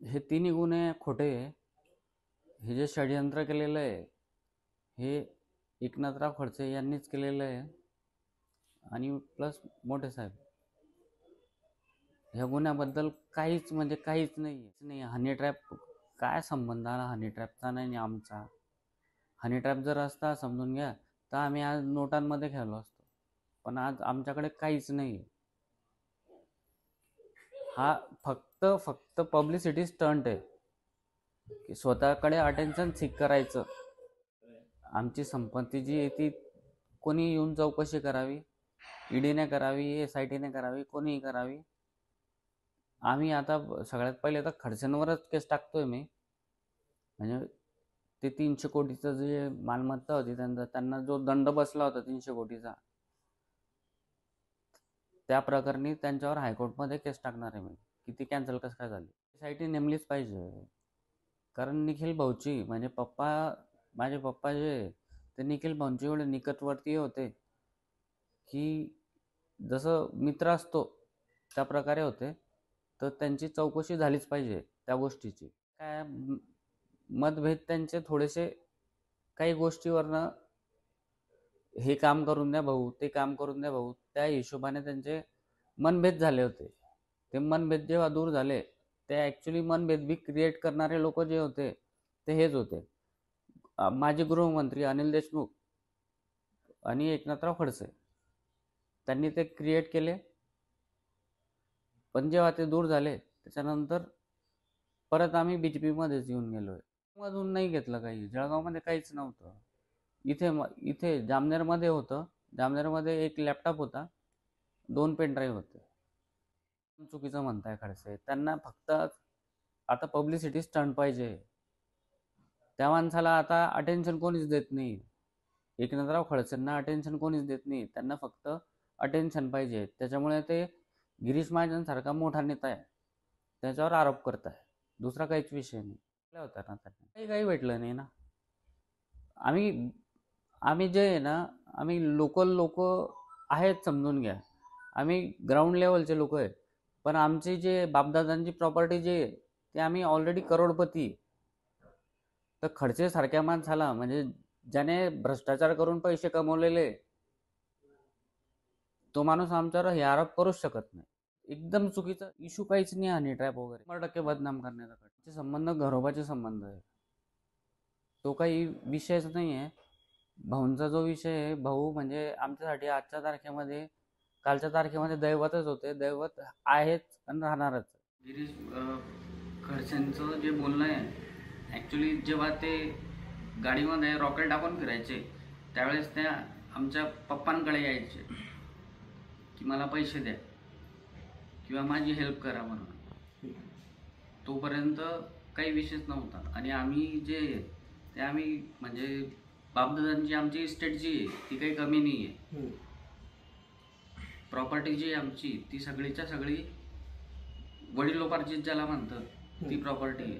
हे तिन्ही गुन्हे खोटे आहे. हे जे षडयंत्र केलेलं आहे हे एकनाथराव खडसे यांनीच केलेलं आहे आणि प्लस मोठे साहेब. ह्या गुन्ह्याबद्दल काहीच म्हणजे काहीच नाही. हनी ट्रॅप काय संबंध आला हनी ट्रॅपचा नाही आमचा. हनी ट्रॅप जर असता समजून घ्या तर आम्ही आज नोटांमध्ये खेळलो असतो, पण आज आमच्याकडे काहीच नाही. हा फक्त पब्लिसिटी स्टंट आहे की स्वतःकडे अटेन्शन सीक करायचं. आमची संपत्ती जी आहे ती कोणी येऊन चौकशी करावी, ईडीने करावी, SITने करावी, कोणीही करावी. आम्ही आता सगळ्यात पहिले तर खडसेंवरच केस टाकतोय मी. म्हणजे ते 300 कोटीचं जे मालमत्ता होती त्यांना जो दंड बसला होता 300 कोटीचा, त्या प्रकरणी त्यांच्यावर हायकोर्टमध्ये केस टाकणार आहे मी की ती कॅन्सल कसं काय झाली. SIT नेमलीच पाहिजे. कारण निखिल भाऊची म्हणजे माझे पप्पा जे ते निखिल भाऊंचे एवढे निकटवर्तीय होते की जसं मित्र असतो त्या प्रकारे होते. तर त्यांची चौकशी झालीच पाहिजे त्या गोष्टीची. काय मतभेद त्यांचे थोडेसे काही गोष्टीवरनं, हे काम करून द्या भाऊ, ते काम करून द्या भाऊ, त्या हिशोबाने त्यांचे मनभेद झाले होते. ते मनभेद जेव्हा दूर झाले ते ॲक्च्युली मनभेद बी क्रिएट करणारे लोक जे होते ते हेच होते. माजी गृहमंत्री अनिल देशमुख आणि एकनाथराव खडसे त्यांनी ते क्रिएट केले. पण जेव्हा ते दूर झाले त्याच्यानंतर परत आम्ही BJPमध्येच येऊन गेलोय. मधून नाही घेतलं काही. जळगावमध्ये काहीच नव्हतं. इथे जामनेरमध्ये होतं. जामनेरमध्ये एक लॅपटॉप होता, 2 पेनड्राईव्ह होते. चुकीचं म्हणताय खडसे. त्यांना फक्त आता पब्लिसिटी स्टंट पाहिजे. त्या माणसाला आता अटेन्शन कोणीच देत नाही. एकनाथराव खडसेंना अटेन्शन कोणीच देत नाही. त्यांना फक्त अटेन्शन पाहिजे. त्याच्यामुळे ते गिरीश महाजनसारखा मोठा नेता आहे त्याच्यावर आरोप करत आहे. दुसरा काहीच विषय नाही. होता ना त्यांना काही भेटलं नाही ना. आम्ही जे आहे ना, आम्ही लोकल लोक आहेत समजून घ्या. आम्ही ग्राउंड लेवलचे लोक आहे. पण आमची जे बापदादांची प्रॉपर्टी जे आहे ते आम्ही ऑलरेडी करोडपती. तर खडसे सारख्या माणसाला म्हणजे ज्याने भ्रष्टाचार करून पैसे कमवलेले, तो माणूस आमच्यावर हे आरोप करूच शकत नाही. एकदम चुकीचा इश्यू काहीच नाही. हनी ट्रॅप वगैरे 100% बदनाम करण्याचा खडसे संबंध घरोबाचे संबंध आहे. तो काही विषयच नाही आहे. भाऊंचा जो विषय आहे, भाऊ म्हणजे आमच्यासाठी आजच्या तारखेमध्ये, कालच्या तारखेमध्ये दैवतच होते. दैवत आहेच आणि राहणारच. गिरीश खडसेंचं जे बोलणं आहे, ॲक्च्युली जेव्हा ते गाडीमध्ये रॉकेल टाकून फिरायचे त्यावेळेस त्या आमच्या पप्पांकडे यायचे की मला पैसे द्या किंवा माझी हेल्प करा म्हणून. तोपर्यंत काही विषयच नव्हता. आणि आम्ही जे ते आम्ही म्हणजे बापदादांची आमची इस्टेट जी आहे ती काही कमी नाही आहे. प्रॉपर्टी जी आहे आमची ती सगळीच्या सगळी वडिलोपार्जित ज्याला म्हणतं ती प्रॉपर्टी आहे.